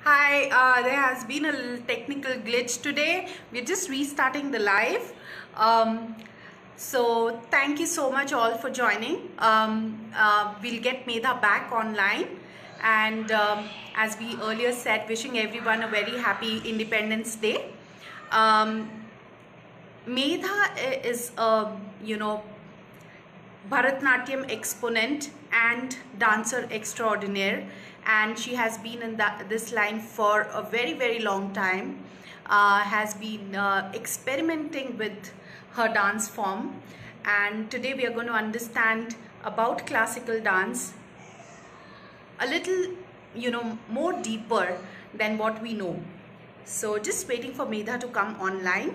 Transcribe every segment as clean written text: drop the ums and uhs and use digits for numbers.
Hi, there has been a little technical glitch today. We're just restarting the live. Um, so thank you so much all for joining. We'll get Medha back online. And as we earlier said, wishing everyone a very happy Independence Day. Um, Medha is Bharatnatyam exponent and dancer extraordinaire, and she has been in this line for a very long time. Has been experimenting with her dance form, and today we are going to understand about classical dance a little more deeper than what we know. So just waiting for Medha to come online.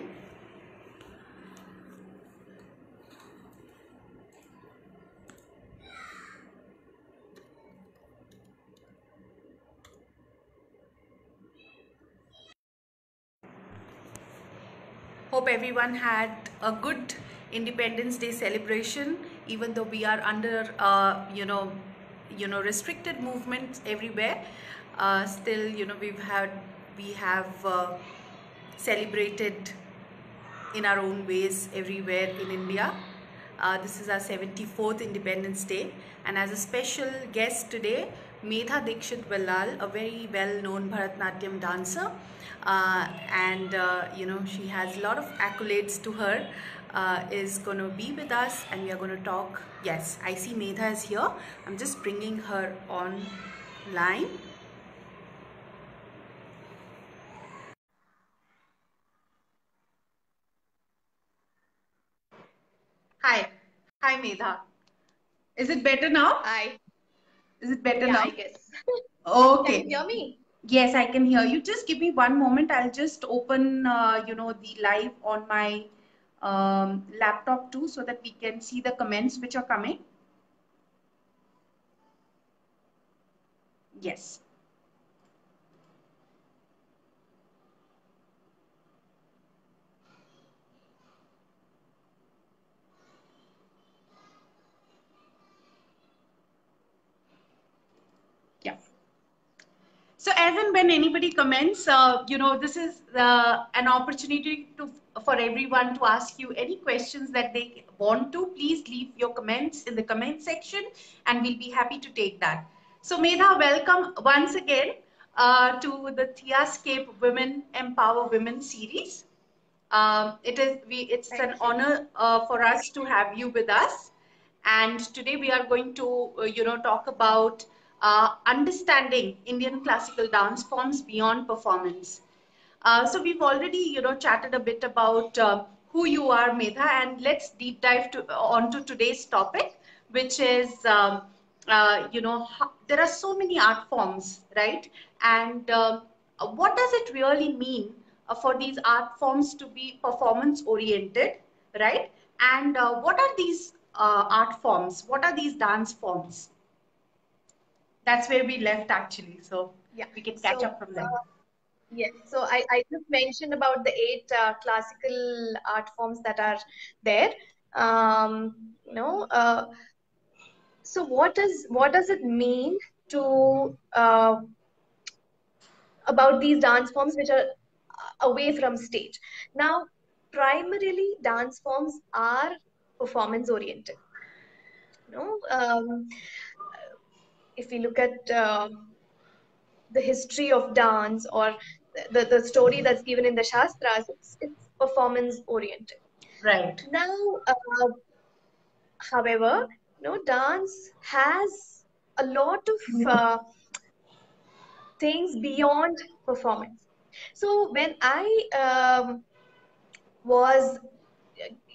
Hope everyone had a good Independence Day celebration, even though we are under restricted movements everywhere. Still, we have celebrated in our own ways everywhere in India. This is our 74th Independence Day, and as a special guest today, Medha Dikshit Vellal, a very well-known Bharatnatyam dancer, she has a lot of accolades to her, is going to be with us, and we are going to talk. Yes, I see Medha is here. I'm just bringing her online. Hi. Hi, Medha. Is it better now? Hi. Is it better Yeah, now? I guess. Okay. Can you hear me? Yes, I can hear you. Just give me one moment. I'll just open, the live on my laptop too, so that we can see the comments which are coming. Yes. Yeah. So as and when anybody comments, this is an opportunity for everyone to ask you any questions that they want to. Please leave your comments in the comment section, and we'll be happy to take that. So Medha, welcome once again to the Theascape Women Empower Women series. It's an Thank you. honor for us to have you with us, and today we are going to talk about understanding Indian classical dance forms beyond performance. So we've already chatted a bit about who you are, Medha, and let's deep dive onto today's topic, which is there are so many art forms, right? And what does it really mean for these art forms to be performance oriented, right? And what are these art forms? What are these dance forms? That's where we left actually. So Yeah. we can catch So, up from there. yes. So I just mentioned about the eight classical art forms that are there. Um, you know, uh, so what does it mean to about these dance forms which are away from stage? Now, primarily, dance forms are performance oriented. You know, if we look at the history of dance or the story that's given in the Shastras, it's performance oriented. Right. Now, however, dance has a lot of things beyond performance. So when I was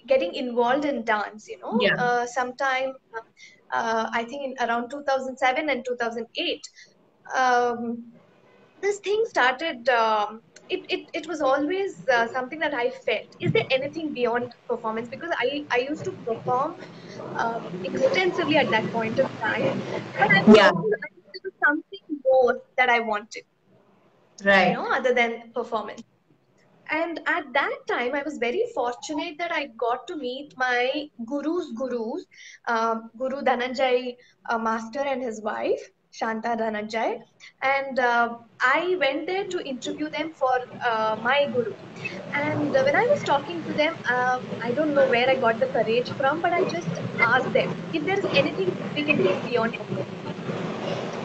getting involved in dance, Yeah. sometime I think in around 2007 and 2008, um, this thing started. It was always something that I felt. Is there anything beyond performance? Because I used to perform extensively at that point of time, but I was Yeah. always I think there was something more that I wanted, Right. other than performance. And at that time, I was very fortunate that I got to meet my gurus, Guru Dhananjay Master and his wife. Shanta Dhananjay, and I went there to interview them for my guru. And when I was talking to them, I don't know where I got the courage from, but I just asked them if there is anything we can take beyond performance.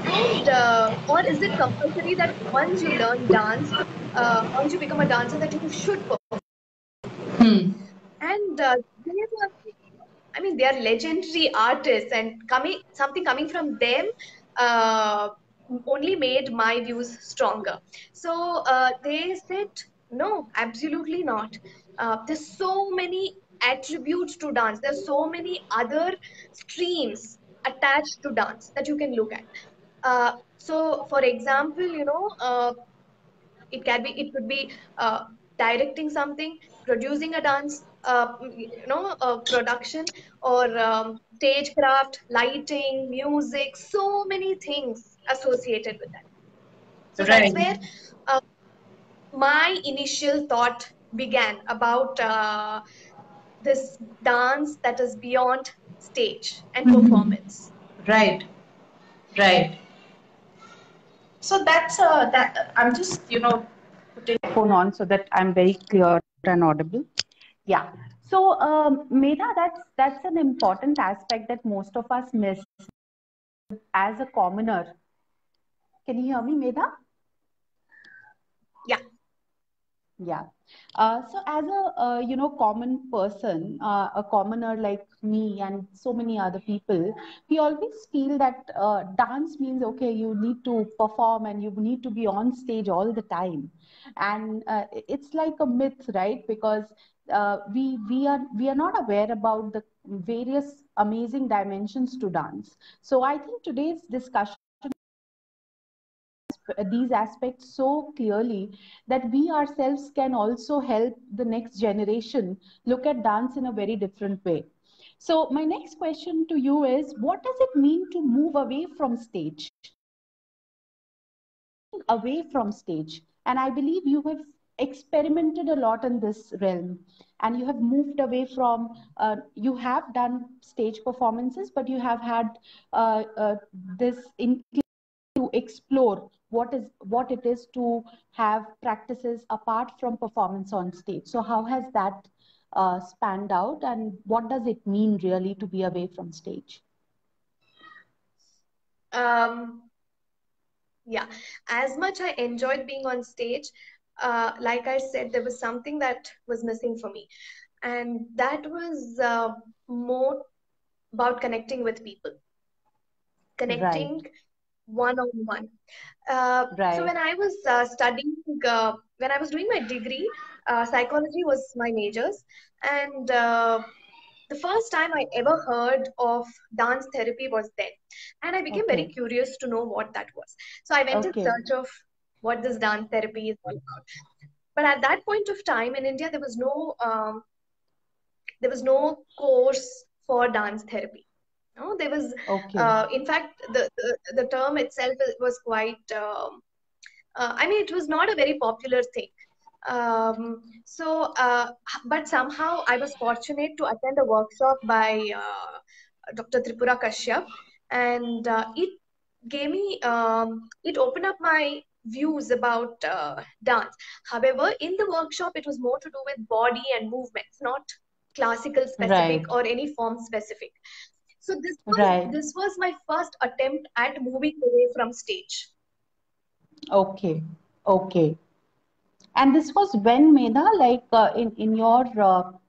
And or is it compulsory that once you learn dance, once you become a dancer, that you should perform? Hmm. And they were, I mean, they are legendary artists, and coming from them uh, only made my views stronger. So they said, no, absolutely not. There's so many attributes to dance. There's so many other streams attached to dance that you can look at. So, for example, it could be directing something, producing a dance, production, or stagecraft, lighting, music, so many things associated with that. So that's Right. where uh, my initial thought began about this dance that is beyond stage and performance. Right. Right. So that's that I'm just putting phone on so that I'm very clear and audible. Yeah. So Medha, that's an important aspect that most of us miss as a commoner. Can you hear me, Medha? Yeah. Yeah. So as a common person, a commoner like me and so many other people, we always feel that dance means okay, you need to perform and you need to be on stage all the time, and it's like a myth, right? Because we are not aware about the various amazing dimensions to dance. So I think today's discussion these aspects so clearly that we ourselves can also help the next generation look at dance in a very different way. So, my next question to you is what does it mean to move away from stage? Away from stage. And I believe you have experimented a lot in this realm and you have moved away from, you have done stage performances, but you have had this inclination to explore what it is to have practices apart from performance on stage. So how has that spanned out, and what does it mean really to be away from stage? Um, Yeah, as much I enjoyed being on stage, like I said, there was something that was missing for me, and that was more about connecting with people, Right, connecting one on one. So right, when I was studying, when I was doing my degree, psychology was my majors, and the first time I ever heard of dance therapy was then. And I became very okay, curious to know what that was. So I went in okay, search of what this dance therapy is all about. But at that point of time in India, there was no course for dance therapy. No, there was, okay, in fact, the term itself was quite. I mean, it was not a very popular thing. So, but somehow I was fortunate to attend a workshop by Dr. Tripura Kashyap, and it opened up my views about dance. However, in the workshop, it was more to do with body and movements, not classical specific right, or any form specific. So this was right, this was my first attempt at moving away from stage. okay, okay. And this was when, Medha, like in your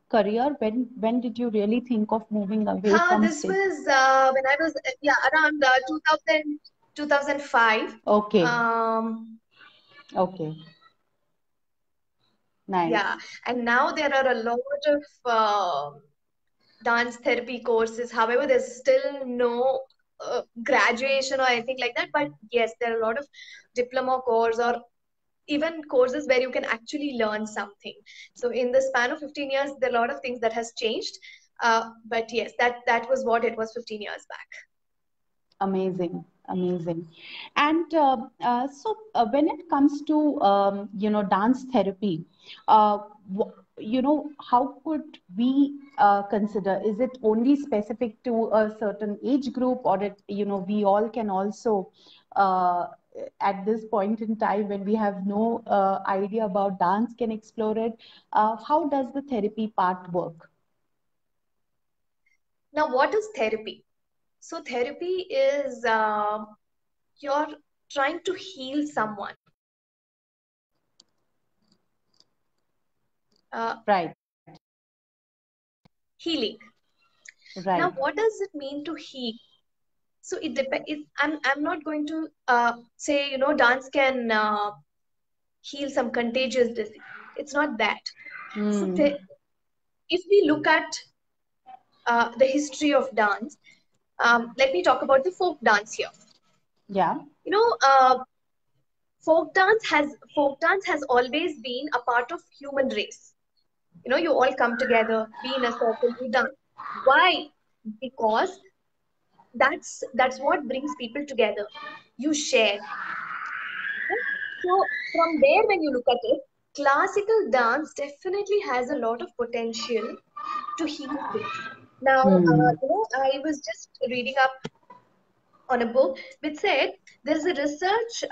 career, when did you really think of moving away from This stage? was when I was yeah, around 2005. Okay, Um, okay, nice. yeah, and now there are a lot of dance therapy courses. However, there's still no graduation or anything like that. But yes, there are a lot of diploma course or even courses where you can actually learn something. So in the span of 15 years, there are a lot of things that has changed. But yes, that was what it was 15 years back. Amazing, amazing. And when it comes to dance therapy, how could we consider? Is it only specific to a certain age group, or we all can also uh, at this point in time when we have no idea about dance can explore it. How does the therapy part work? Now, what is therapy? So, therapy is you're trying to heal someone. Right, Healing. right. Now, what does it mean to heal? So it depends. I'm not going to say, dance can heal some contagious disease. It's not that. So Hmm. if we look at the history of dance, let me talk about the folk dance here. Yeah. You know, folk dance has always been a part of human race. You all come together, be in a circle, you dance. Why? Because that's what brings people together. You share. So from there, when you look at it, classical dance definitely has a lot of potential to heal things. Now, Hmm. I was just reading up on a book which said there's a research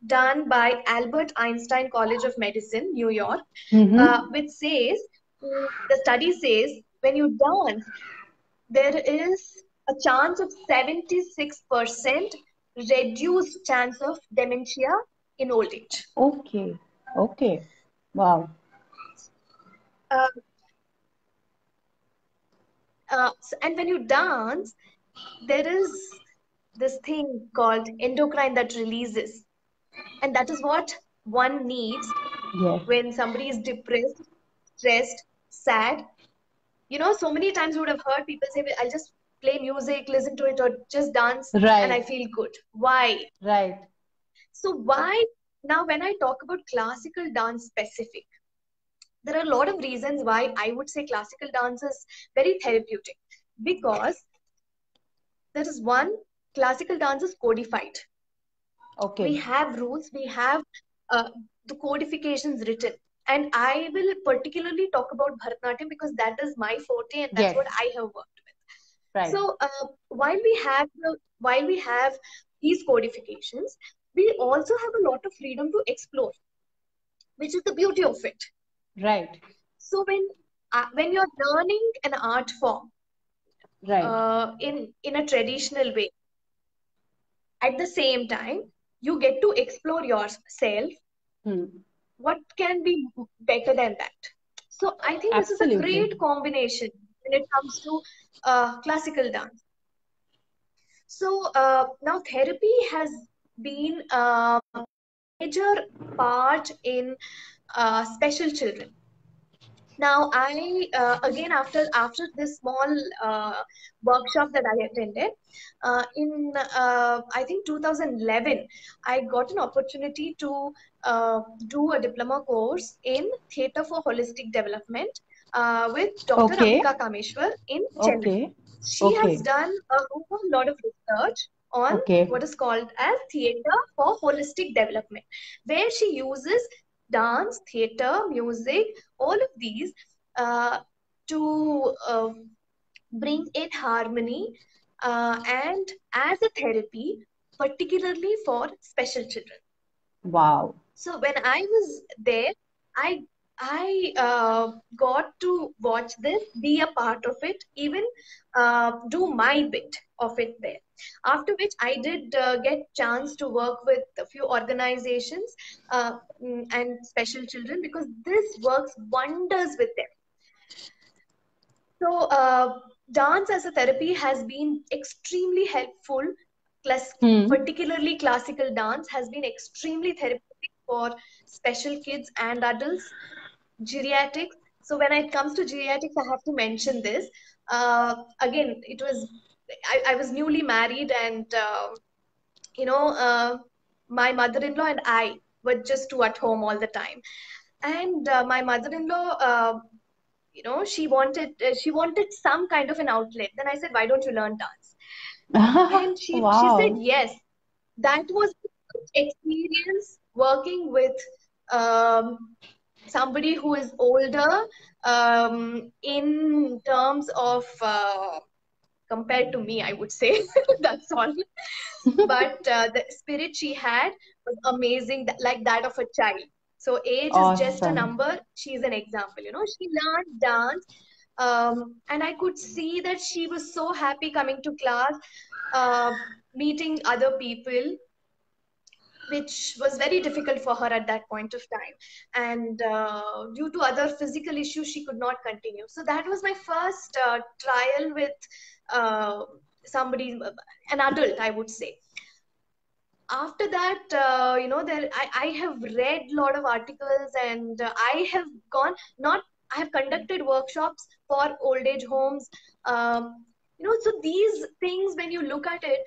done by Albert Einstein College of Medicine, New York, Mm-hmm. which says the study says when you dance, there is a chance of 76% reduced chance of dementia in old age. Okay. Okay. Wow. Uh, and when you dance, there is this thing called endocrine that releases, and that is what one needs Yes. when somebody is depressed, stressed, sad. So many times you would have heard people say, I'll just play music, listen to it, or just dance, and I Right. feel good. Why? Right. So, why? Now, when I talk about classical dance specific, there are a lot of reasons why I would say classical dance is very therapeutic, because there is one, classical dance is codified. We Okay. have rules, we have uh, the codifications written. And I will particularly talk about Bharatanatyam because that is my forte and that's Yes. what I have worked with. Right. So while we have these codifications, we also have a lot of freedom to explore, which is the beauty of it. Right. So when you're learning an art form Right. in a traditional way, at the same time you get to explore yourself. Hmm. What can be better than that? So I think this is a Absolutely. great combination when it comes to classical dance. So now therapy has been a major part in special children. Now, again, after this small workshop that I attended in I think 2011, I got an opportunity to do a diploma course in theatre for holistic development with Dr. Okay. Ambika Kameshwar in Chennai. Okay. She has Okay. done a whole lot of research on Okay. what is called as theatre for holistic development, where she uses dance, theatre, music, all of these uh, to bring in harmony and as a therapy, particularly for special children. Wow. So when I was there, I got to watch this, be a part of it, even do my bit of it there. After which I did get chance to work with a few organizations and special children, because this works wonders with them. So, dance as a therapy has been extremely helpful, plus, Hmm. particularly classical dance has been extremely therapeutic for special kids and adults, geriatrics. So, when it comes to geriatrics, I have to mention this. Again, I was newly married, and you know, my mother-in-law and I were just two at home all the time. And my mother-in-law, she wanted some kind of an outlet. Then I said, why don't you learn dance? And she said Wow. yes. That was a good experience working with somebody who is older in terms of compared to me, I would say. That's all. But the spirit she had was amazing, like that of a child. So age is just a Awesome. number. She's an example. She learned dance, and I could see that she was so happy coming to class, uh, meeting other people, which was very difficult for her at that point of time. And due to other physical issues, she could not continue. So that was my first trial with uh, somebody, an adult, I would say. After that, I have read a lot of articles, and I have gone, not, I have conducted workshops for old age homes. So these things, when you look at it,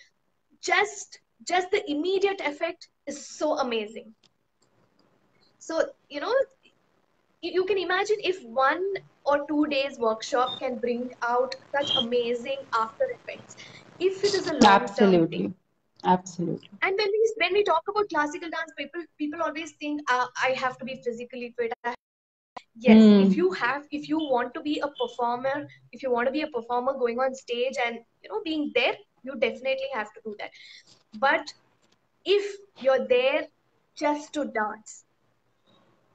just the immediate effect is so amazing. So you can imagine if 1 or 2 days workshop can bring out such amazing after effects, if it is a long term thing. Absolutely. Absolutely. And when we talk about classical dance, people always think, I have to be physically fit. Yes, if you want to be a performer, if you want to be a performer going on stage and being there, you definitely have to do that. But if you're there just to dance,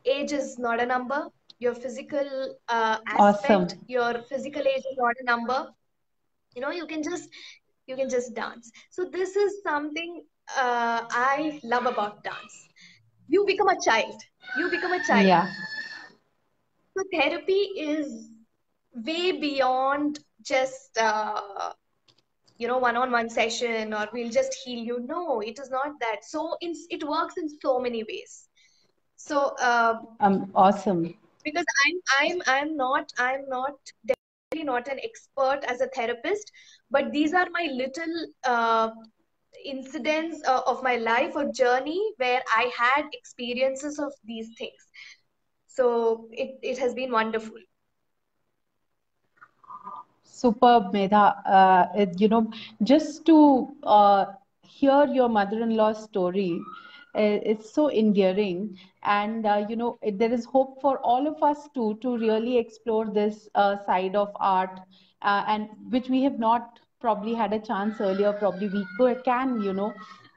age is not a number. Your physical Awesome. aspect, your physical age is not a number. You can just dance. So this is something I love about dance. You become a child. You become a child. Yeah. So therapy is way beyond just one-on-one session, or we'll just heal you. No, it is not that. So it works in so many ways. So Awesome. because I'm not definitely not an expert as a therapist, but these are my little incidents of my life or journey where I had experiences of these things. So it has been wonderful. Superb, Medha. Just to hear your mother-in-law's story, it's so endearing. And, there is hope for all of us too to really explore this side of art, and which we have not probably had a chance earlier. Probably we can,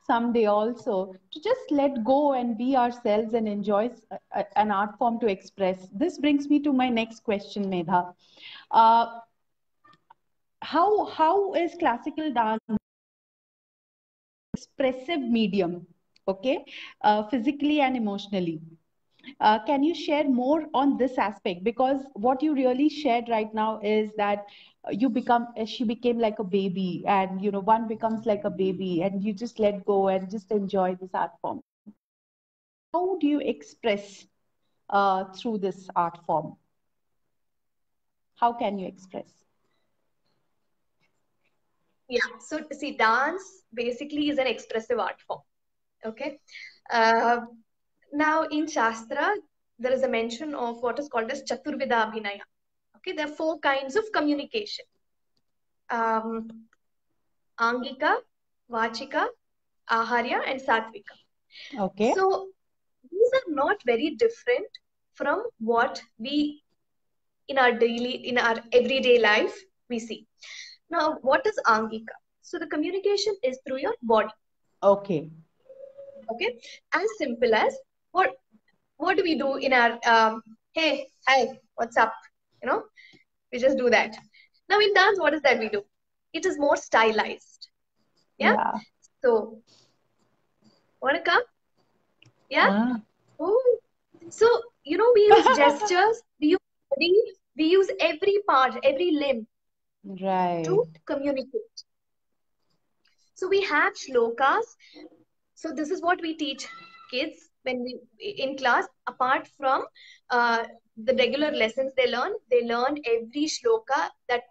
someday also, to just let go and be ourselves and enjoy an art form to express. This brings me to my next question, Medha. Uh, how is classical dance expressive medium, okay, physically and emotionally? Can you share more on this aspect? Because what you really shared right now is that she became like a baby, and one becomes like a baby, and you just let go and just enjoy this art form. How do you express through this art form? How can you express? Yeah. So see, dance basically is an expressive art form. Okay. Uh, Now in Shastra, there is a mention of what is called as Chaturvida Abhinaya. Okay, there are 4 kinds of communication. Angika, Vachika, Aharya, and Satvika. Okay. So these are not very different from what we in our everyday life we see. Now, what is Angika? So the communication is through your body. Okay. Okay, as simple as what do we do in our hey, hi, what's up? We just do that. Now in dance, what is that we do? It is more stylized. Yeah. Yeah. So, wanna come? Yeah. Ah, Oh. So we use gestures, we use body, we use every part, every limb right. to communicate. So we have shlokas. So this is what we teach kids when we in class. Apart from the regular lessons they learn every shloka that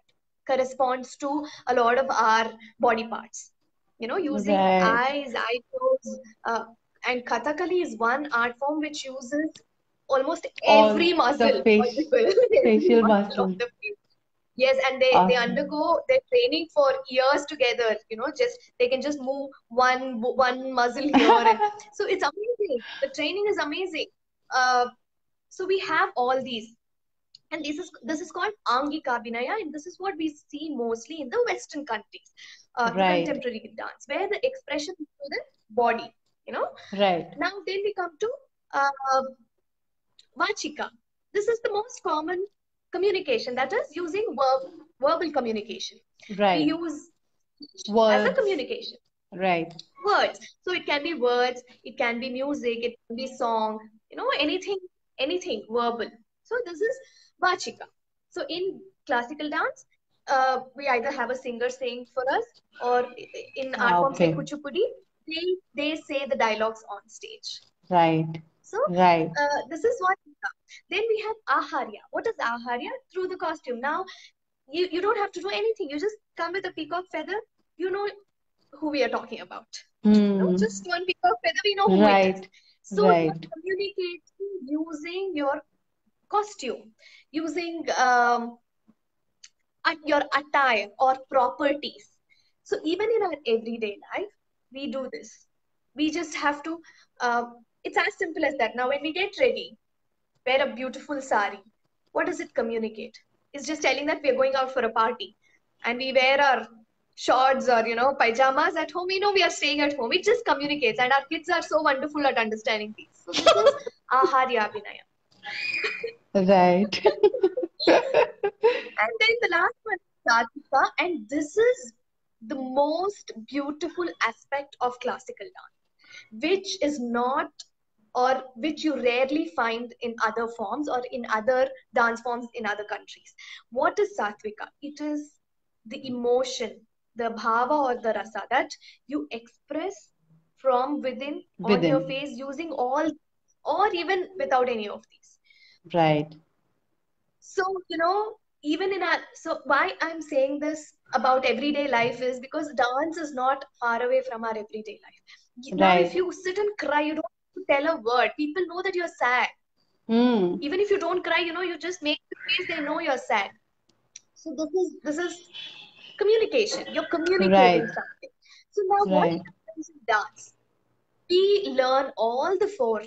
corresponds to a lot of our body parts. Using Right. eyes, eyebrows, and Kathakali is one art form which uses almost every All the muscle face, possible, every facial muscle of muscles. the face. Yes, and they Awesome. undergo their training for years together. Just they can just move one muscle here, and so it's amazing. The training is amazing. So we have all these. And this is called Angika Abhinaya, and this is what we see mostly in the Western countries, the Right. contemporary dance, where the expression is through the body, you know. Right. Now then we come to uh, Vachika. This is the most common communication, that is using verbal communication. We Right. use as a Words. communication. Right. Words. So it can be words, it can be music, it can be song, anything verbal. So this is Vachika. So in classical dance, we either have a singer saying for us, or in art forms like Okay. Kuchipudi, they say the dialogues on stage. Right. So Right. this is Vachika. Then we have Aharya. What is Aharya? Through the costume. Now you don't have to do anything. You just come with a peacock feather. You know who we are talking about. Just one peacock feather, we know who it is. Right. So you're Right. communicating using your costume, using your attire or properties. So even in our everyday life, we do this. We just have to, it's as simple as that. Now, when we get ready, wear a beautiful sari, what does it communicate? It's just telling that we're going out for a party, and we wear our shorts or pajamas at home. We know we are staying at home. It just communicates, and our kids are so wonderful at understanding these. So this is Aharya Abhinaya. Right. And then the last one is Satvika, and this is the most beautiful aspect of classical dance, which is not, or which you rarely find in other forms or in other dance forms in other countries. What is Satvika? It is the emotion, the bhava or the rasa that you express from within on your Within. face using all, or even without any of these. Right. So, even in our, so why I'm saying this about everyday life is because dance is not far away from our everyday life. Now, if Right. you sit and cry, you don't have to tell a word. People know that you're sad. Mm. Even if you don't cry, you just make the face, they know you're sad. So this is communication. You're Right. communicating something. So now what Right. happens in dance? We learn all the four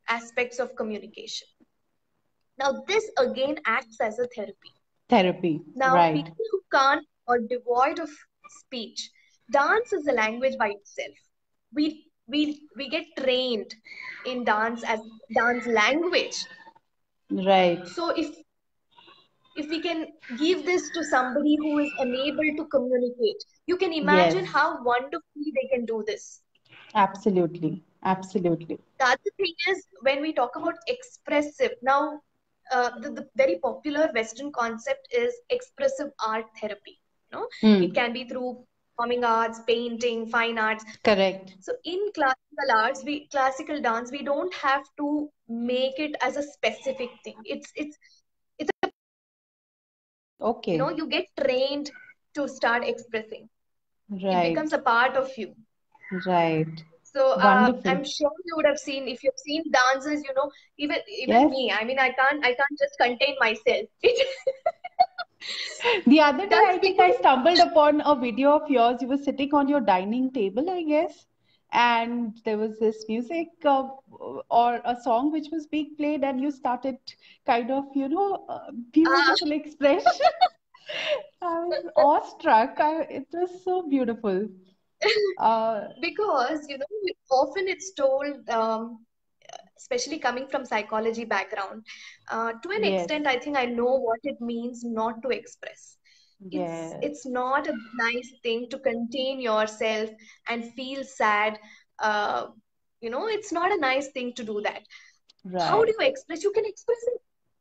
aspects of communication. Now, this again acts as a therapy. Therapy. Now, Right. people who can't or devoid of speech, dance is a language by itself. We get trained in dance as dance language. Right. So if we can give this to somebody who is unable to communicate, you can imagine Yes. how wonderfully they can do this. Absolutely. Absolutely. The other thing is when we talk about expressive, now the very popular Western concept is expressive art therapy. It can be through performing arts, painting, fine arts. Correct. So in classical dance, we don't have to make it as a specific thing. It's Okay. you get trained to start expressing. It becomes Right. a part of you. Right. So Wonderful. I'm sure you would have seen, if you've seen dances, even Yes. me. I mean, I can't just contain myself. The other day, That's I think I because stumbled upon a video of yours. You were sitting on your dining table, I guess, and there was this music or a song which was being played, and you started kind of, beautiful expression. I was awestruck. It was so beautiful. because often it's told, especially coming from psychology background, to an Yes, extent, I think I know what it means not to express. It's yes, not a nice thing to contain yourself and feel sad. Uh, it's not a nice thing to do that. How do right. you express? You can express in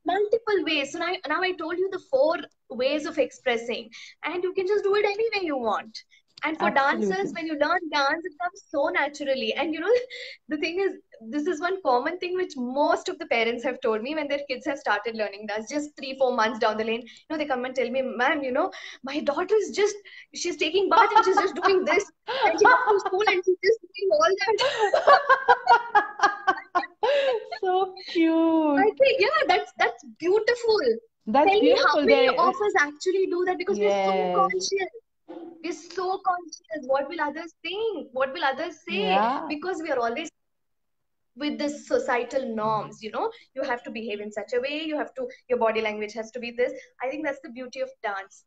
multiple ways. So now I told you the four ways of expressing, and you can just do it any way you want. And for dancers, Absolutely. when you learn dance, it comes so naturally. And the thing is, this is one common thing which most of the parents have told me when their kids have started learning dance, just 3-4 months down the lane. They come and tell me, ma'am, my daughter is just, she's taking bath and she's just doing this, and she comes to school and she's just doing all that. So I cute. think, yeah, that's beautiful. That's Tell me how beautiful. many There, of us actually do that, because we're so yes. conscious. We're so conscious. What will others think? What will others say? Yeah. Because we are always with the societal norms. You have to behave in such a way, your body language has to be this. I think that's the beauty of dance.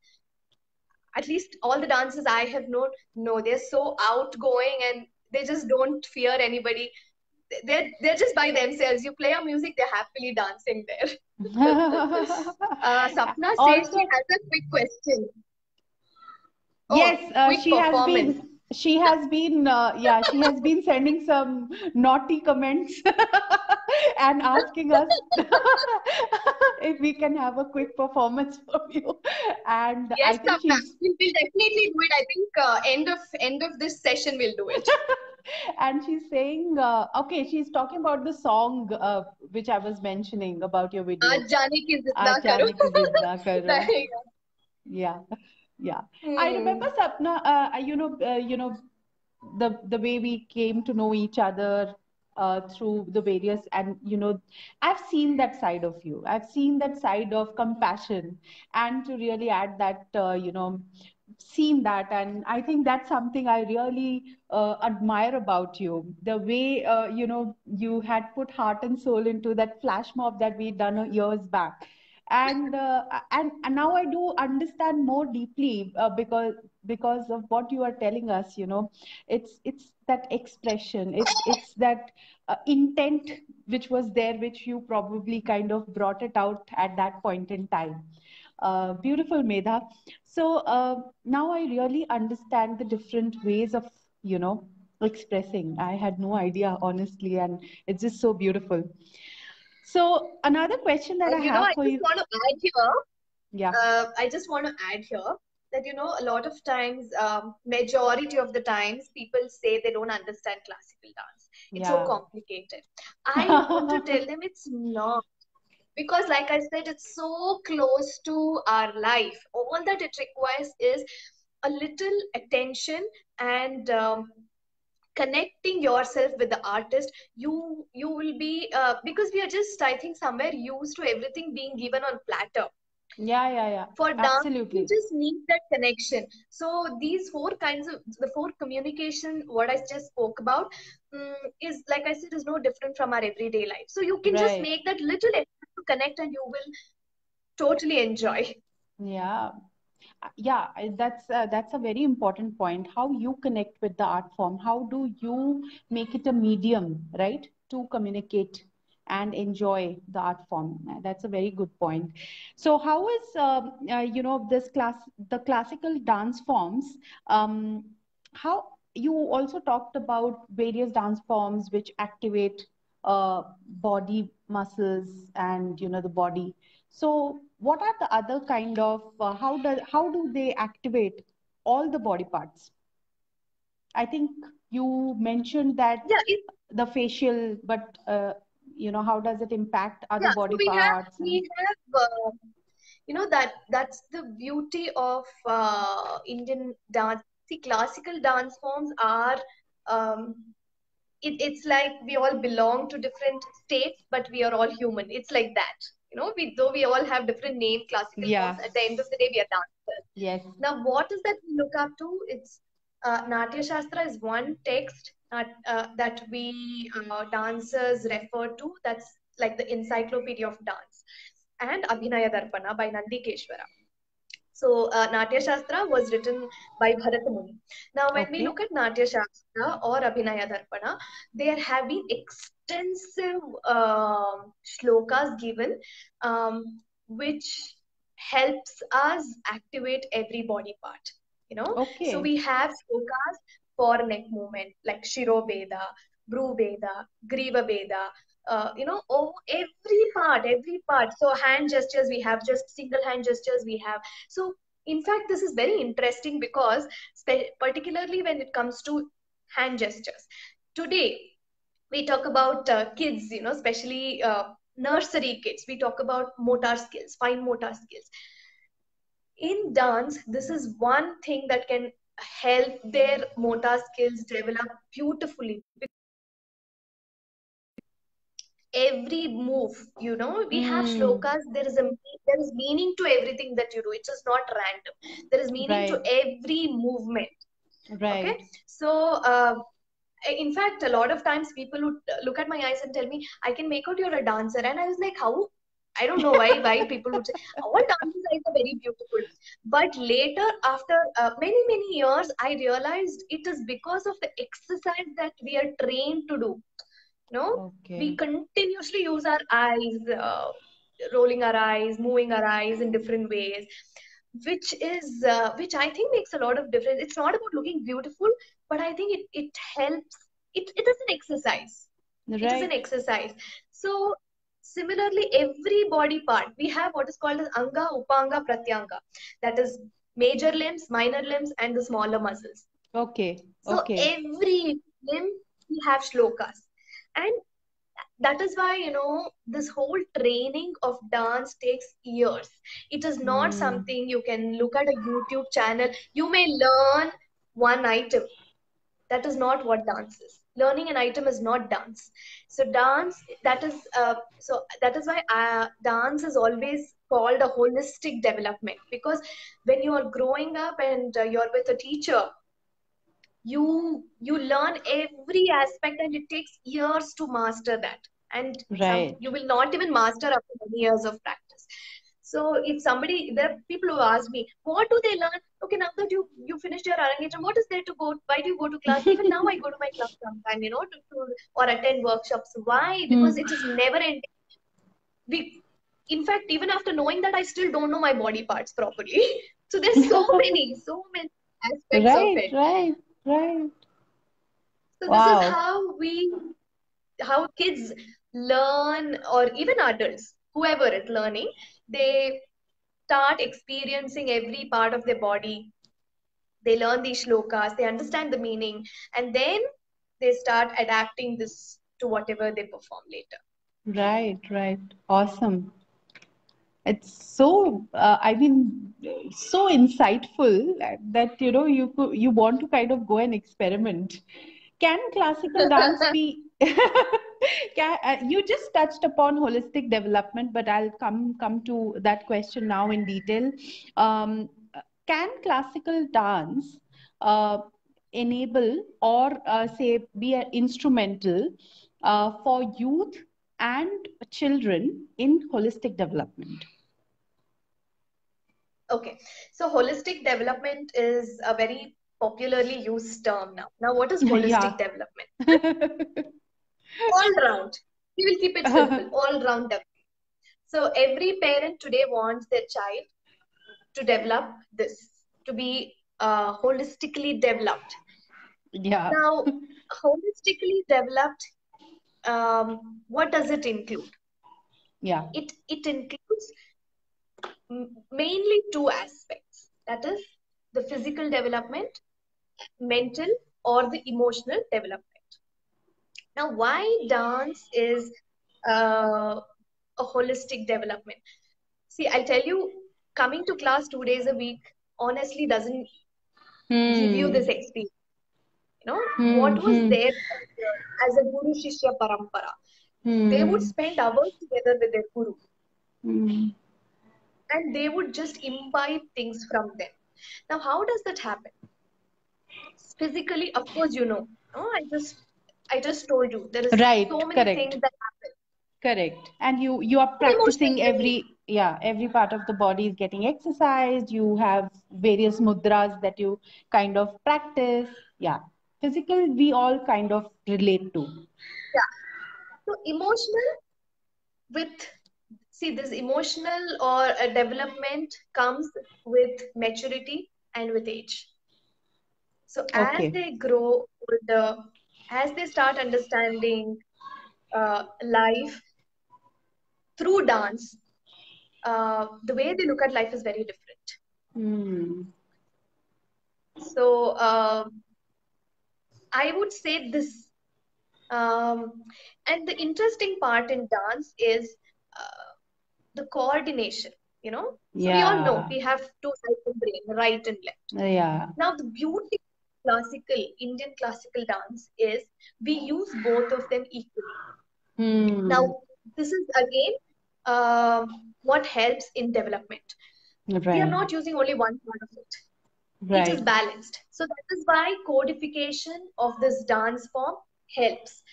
At least all the dancers I have known, no, they're so outgoing and they just don't fear anybody. They're just by themselves. You play your music, they're happily dancing there. Sapna says she Also, has a quick question. yes, Oh, quick performance. she has been, yeah, she has been sending some naughty comments and asking us if we can have a quick performance from you. And I Yes, think Sapna. she's, We'll definitely do it. I think end of this session we'll do it. and she's saying, okay, she's talking about the song which I was mentioning about your video. Aaj jaane ki zid na Aaj karo. jaane ki zid na karo. Rahega. Yeah, yeah. I remember Sapna, the way we came to know each other through the various, and I've seen that side of you. I've seen that side of compassion, and to really add that, seen that, and I think that's something I really admire about you. The way you had put heart and soul into that flash mob that we done years back. And now I do understand more deeply because of what you are telling us. It's that expression, it's that intent which was there, which you probably kind of brought it out at that point in time. Beautiful, Medha. So now I really understand the different ways of expressing. I had no idea, honestly, and it's just so beautiful. So another question that I have I for just you. want to add here. Yeah. I just want to add here that a lot of times, majority of the times, people say they don't understand classical dance. It's so Yeah. complicated. I want to tell them it's not. Because, like I said, it's so close to our life. All that it requires is a little attention and connecting yourself with the artist. You will be because we are just, I think, somewhere used to everything being given on platter. Yeah, yeah, yeah. For dance, you Absolutely. just need that connection. So these the four communication, what I just spoke about, is, like I said, is no different from our everyday life. So you can just Right. make that little effort to connect, and you will totally enjoy. Yeah. Yeah, that's a very important point. How you connect with the art form. How do you make it a medium, right, to communicate and enjoy the art form? That's a very good point. So, how is the classical dance forms? How you also talked about various dance forms which activate body muscles and the body. So, what are the other kind of how do they activate all the body parts? I think you mentioned that Yeah, the facial, but how does it impact other yeah. So body we have parts? we And have that's the beauty of Indian dance. See, classical dance forms are um, it's like we all belong to different states, but we are all human. It's like that. Though we all have different name, classical forms, yeah, at the end of the day, we are dancers. yes, Now, what is that we look up to? It's Natya Shastra is one text that we dancers refer to. That's like the encyclopedia of dance. And Abhinaya Darpana by Nandi Keshwara. So, Natya Shastra was written by Bharata Muni. Now, when we okay, look at Natya Shastra or Abhinaya Darpana, there have been extensive shlokas given, which helps us activate every body part. So okay, we have shlokas for neck movement like Shiro Veda, Bru Veda, Griva Veda, every part. So hand gestures we have, just single hand gestures we have. So in fact, this is very interesting because particularly when it comes to hand gestures, today we talk about kids, especially nursery kids. We talk about motor skills, fine motor skills. In dance, this is one thing that can help their motor skills develop beautifully. Every move, we have mm, shlokas. There is meaning to everything that you do. It's just not random. There is meaning to right, every movement. Okay, right, so In fact, a lot of times people would look at my eyes and tell me, I can make out you're a dancer. And I was like, how? I don't know why people would say, all dancers are very beautiful. But later, after many, many years, I realized it is because of the exercise that we are trained to do. We Okay. continuously use our eyes, rolling our eyes, moving our eyes in different ways, which I think makes a lot of difference. It's not about looking beautiful, but I think it helps. It is an exercise. It is an Right. exercise. So similarly, every body part we have what is called as anga, upanga, pratyanga. That is major limbs, minor limbs, and the smaller muscles. Okay. So Okay. every limb we have shlokas. And that is why, this whole training of dance takes years. It is not Hmm. something you can look at a YouTube channel. You may learn one item. That is not what dance is. Learning an item is not dance. So dance, that is why dance is always called a holistic development, because when you are growing up and you're with a teacher, you learn every aspect, and it takes years to master that. And some Right. you will not even master after many years of practice. So if somebody, there are people who ask me, what do they learn? Okay, now that you finished your Arangetam, what is there to go? Why do you go to class? Even now I go to my class sometime, or attend workshops. Why? Because Hmm. it is never ending. We, in fact, even after knowing that, I still don't know my body parts properly. So there's so many aspects of Right. it. Right. Right. So this is Wow. how kids learn, or even adults, whoever is learning, they start experiencing every part of their body. They learn these shlokas, they understand the meaning, and then they start adapting this to whatever they perform later. Right. Right. Awesome. It's so, I mean, so insightful that you want to kind of go and experiment. Can classical dance be? You just touched upon holistic development, but I'll come to that question now in detail. Can classical dance enable or say be an instrumental for youth and children in holistic development? Okay, so holistic development is a very popularly used term now. Now, what is Yeah. holistic development? All round. We will keep it simple. All round development. So every parent today wants their child to develop this, to be holistically developed. Yeah. Now, holistically developed, what does it include? Yeah. It includes mainly two aspects. That is the physical development, mental or the emotional development. Now, why dance is a holistic development? See, I'll tell you, coming to class 2 days a week honestly doesn't give you Hmm. this experience. Hmm. What was Hmm. there as a Guru Shishya Parampara? They would Hmm. spend hours together with their Guru, Hmm. and they would just imbibe things from them. Now, how does that happen? Physically, of course, no, I just told you there is Right. so many things Correct. that happen. Correct. And you are And emotional practicing training. every part of the body is getting exercised. You have various mudras that you kind of practice. Yeah. Physical, we all kind of relate to. Yeah. So emotional with see this emotional or a development comes with maturity and with age. So as Okay. they grow older, as they start understanding life through dance, the way they look at life is very different. Hmm. So I would say this. And the interesting part in dance is the coordination, So we all know Yeah. we have two sides of brain, right and left. Yeah. Now, the beauty of Indian classical dance is we use both of them equally. Hmm. Now, this is again what helps in development. We are Right. not using only one part of it. it is Right. balanced. So that is why codification of this dance form helps.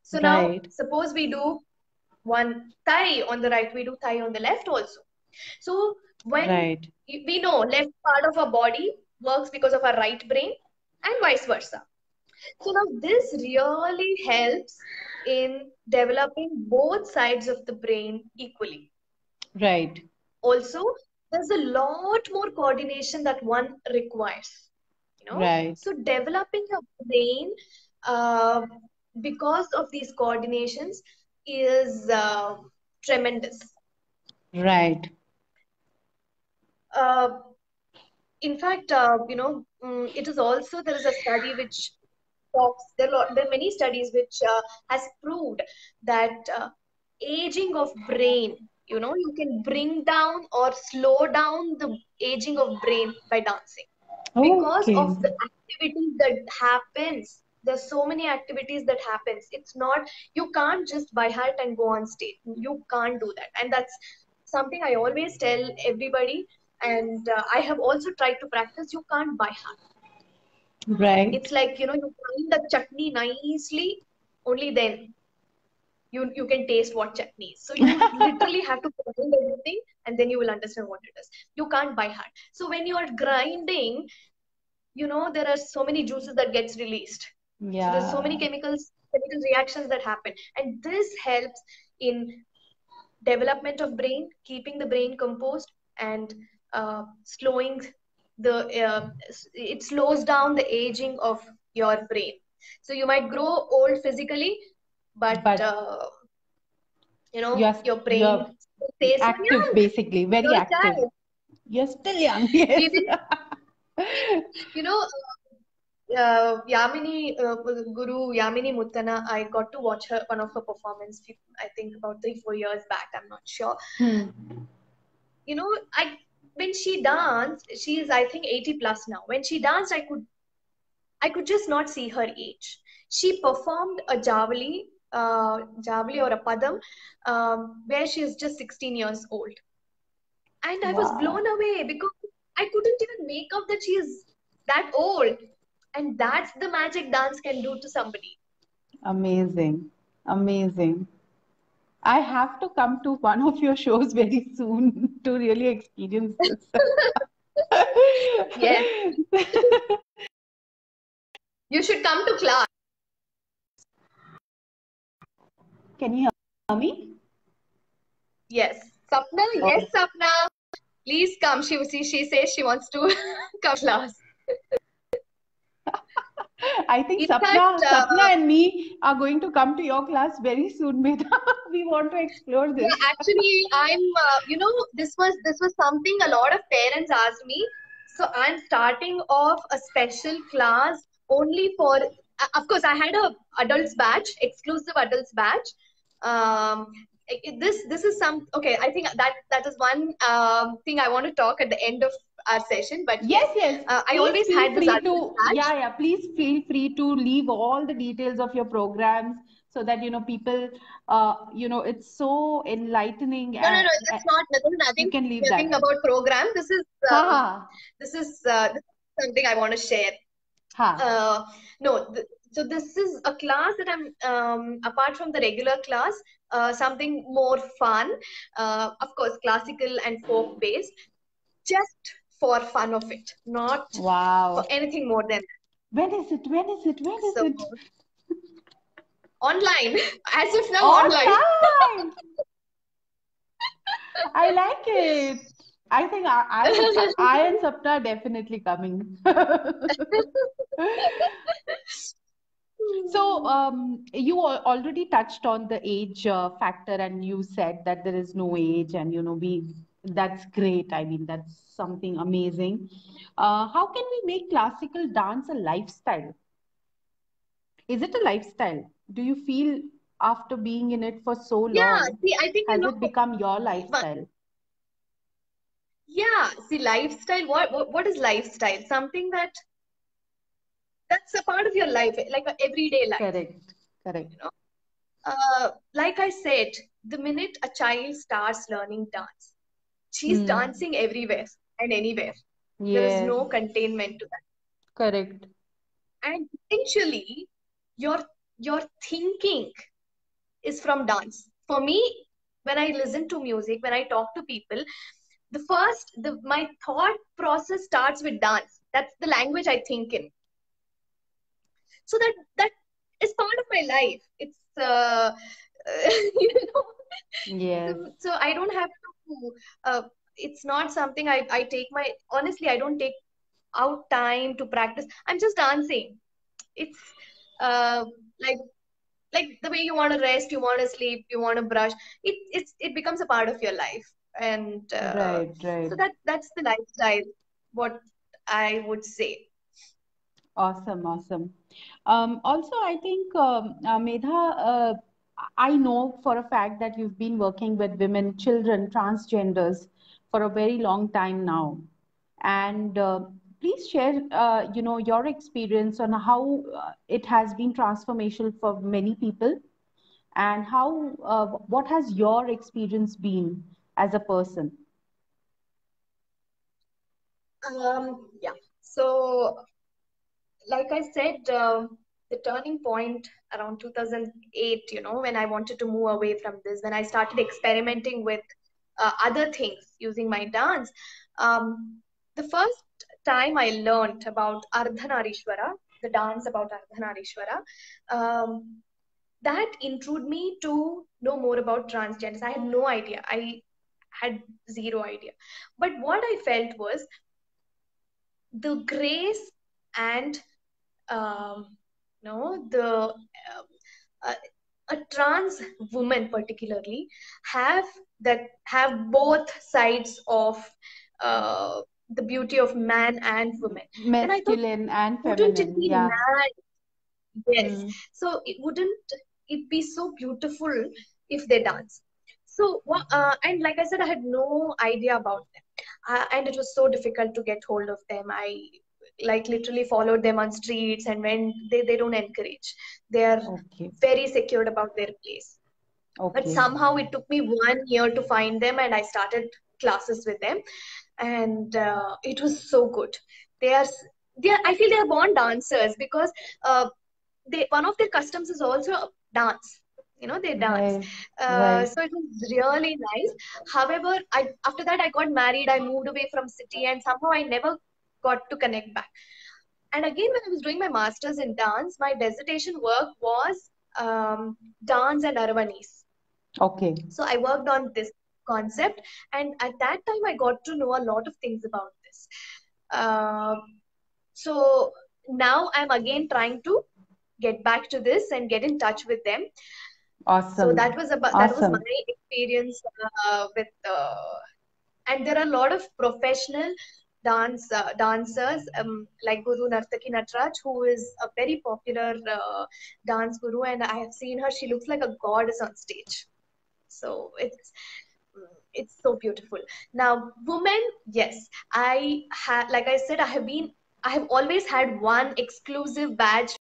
So now, Right. suppose we do one thigh on the right, we do thigh on the left also. So when Right. we know left part of our body works because of our right brain and vice versa. So now this really helps in developing both sides of the brain equally. Right. Also, there's a lot more coordination that one requires, Right. so developing your brain uh, because of these coordinations is tremendous. Right. uh, in fact, it is also, there is a study which talks, there are many studies which has proved that aging of brain, you can bring down or slow down the aging of brain by dancing, because Okay. of the activities that happens. There's so many activities that happens. It's not, you can't just by heart and go on stage. You can't do that, and that's something I always tell everybody. And I have also tried to practice. You can't by heart. Right. It's like, you grind the chutney nicely, only then you can taste what chutney is. So you literally have to grind everything, and then you will understand what it is. You can't by heart. So when you are grinding, there are so many juices that gets released. So there's so many Yeah. chemical reactions that happen, and this helps in development of brain, keeping the brain composed, and slowing the it slows down the aging of your brain. So you might grow old physically, but But your you're brain stays active, young. basically, very You're a active. child. You're still young. We've Yes. been, you know, Guru Yamini Muttana, I got to watch her, one of her performance, I think about 3-4 years back, I'm not sure. Hmm. I when she danced, she is I think 80 plus now. When she danced, I could just not see her age. She performed a Javali or a Padam, where she is just 16 years old. And I was blown Wow. away because I couldn't even make out that she is that old. And that's the magic dance can do to somebody. Amazing. Amazing. I have to come to one of your shows very soon to really experience this. Yes, you should come to class. Can you hear me? Yes. Sapna, yes, Oh, Sapna. Please come. She says she wants to come to class. I think In fact, Sapna and me are going to come to your class very soon, Meta. We want to explore this. yeah, actually, this was something a lot of parents asked me. So I'm starting off a special class only for, of course, I had a adults batch, exclusive adults batch. Um, this is some, okay. I think that is one thing I want to talk at the end of our session. But yes, Yes, yes. I Please always feel had this free adults to, batch. yeah, yeah. Please feel free to leave all the details of your programs so that, people, it's so enlightening. No, no, no. That's not. There's You nothing. can leave Nothing that. about program. Ha ha. This is something I want to share. Ha. Uh, no, so this is a class that I'm apart from the regular class, something more fun. Of course, classical and folk based, just for fun of it, not for Wow. anything more than that. When is it? When is it? When is So it? online, as if now online. Online. I like it. I think I and Sapna are definitely coming. So, you already touched on the age factor, and you said that there is no age, and that's great. I mean, that's something amazing. How can we make classical dance a lifestyle? Is it a lifestyle? Do you feel after being in it for so Yeah, long, see, I think has it become your but lifestyle? yeah, see, lifestyle. What is lifestyle? Something that's a part of your life, like an everyday life. Correct, correct. You know, like I said, the minute a child starts learning dance, she's Hmm. dancing everywhere and anywhere. There is Yes, no containment to that. correct. And essentially, your your thinking is from dance. For me, when I listen to music, when I talk to people, my thought process starts with dance. That's the language I think in. So that is part of my life. It's you know, Yes, so I don't have to. It's not something I take my honestly. I don't take out time to practice. I'm just dancing. It's uh, like the way you want to rest, you want to sleep, you want to brush. It becomes a part of your life, and right, right. so that's the lifestyle. What I would say. Awesome, awesome. Also, I think, Medha, I know for a fact that you've been working with women, children, transgenders for a very long time now. And please share, your experience on how it has been transformational for many people, and what has your experience been as a person? Yeah. So like I said, the turning point around 2008, when I wanted to move away from this, when I started experimenting with other things using my dance. Um, the first time I learned about Ardhanarishwara, the dance about Ardhanarishwara, that intrigued me to know more about transgenders. I had no idea. I had zero idea. But what I felt was the grace and the uh, a trans woman particularly have have both sides of the beauty of man and woman. Then I thought, Masculine and wouldn't it feminine, be yeah. nice? Yes. Hmm. So wouldn't it be so beautiful if they dance? So and like I said, I had no idea about them, and it was so difficult to get hold of them. I like literally followed them on streets, and when they don't encourage, they are Okay, very secured about their place. But okay. somehow it took me 1 year to find them, and I started classes with them, and it was so good. They are they are, I feel they are born dancers because uh, they one of their customs is also dance. They dance. Right, right. So it was really nice. However, I after that I got married. I moved away from city, and somehow I never got to connect back. And again, when I was doing my masters in dance, my dissertation work was dance and Aravanis. Okay. So I worked on this concept, and at that time I got to know a lot of things about this. Uh, so now I'm again trying to get back to this and get in touch with them. So Awesome. that was my Awesome. experience with and there are a lot of professional dancers like Guru Nartaki Natraj, who is a very popular dance guru, and I have seen her. She looks like a goddess on stage. So it's so beautiful. Now, women, yes, I have, like I said, I have always had one exclusive badge